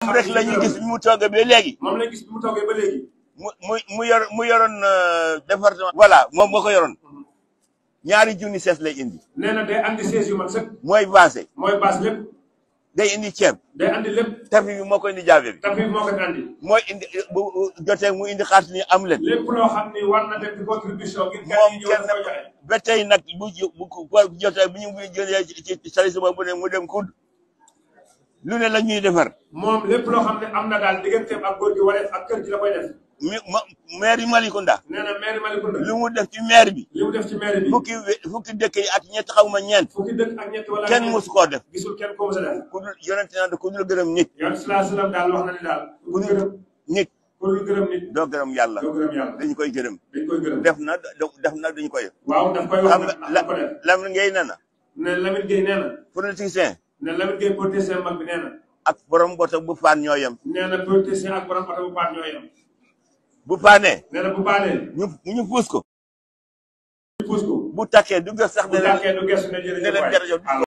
moom rek la ñuy gis bi mu toogee ba léegi. moom lañ gis bi mu toogee ba léegi. mu yoroon département. voilà moom moo ko yoroon. ñaari junni sees lay indi. nee na day andi sees yu mat sëkk. mooy baase. mooy baas lépp. day indi ceeb. day andi lépp. tapi bi moo koy indi jaabe bi. tapi bi moo koy andi. mooy indi bu jotee mu indi xaalis ni am leen. lépp loo xam ni war na def di contribution. ngir moom kenn ba tey nag bu jotee bu ñu jëlee ci service boobu ne mu dem kud lu ne la ñuy defar. moom lépp loo xam ne am na daal digganteem ak góor gi wala ak kër gi la koy def. maire Malicounda. nee na maire Malicounda. lu mu def ci maire bi. li mu def ci maire bi. fukki dëkk yi ak ñett xaw ma ñeent. fukki dëkk ak ñett wala kenn mosu koo def. gisul kenn ko mos a def. ku dul yonente naa ku dul gërëm nit. yoon salaam daal wax na ni daal. ku dul gërëm nit. ku dul gërëm nit. doo gërëm yàlla. doo gërëm yàlla. dañu koy gërëm. dañu koy gërëm. def na dañu koy. waaw daf koy wax nag ko def. Lamine Gueye nee na. ne Lamine Gueye nee na. politicien. ne Lamine Gueye politicien mag bi nee na. ak borom oto bu paan ñoo yem. nee na politicien ak borom oto bu paan ñoo yem. bu paanee. nee na bu paanee. ñu puus ko. ñu puus ko. bu takkee du ges sax. bu takkee du ges ne jërëjëf waay.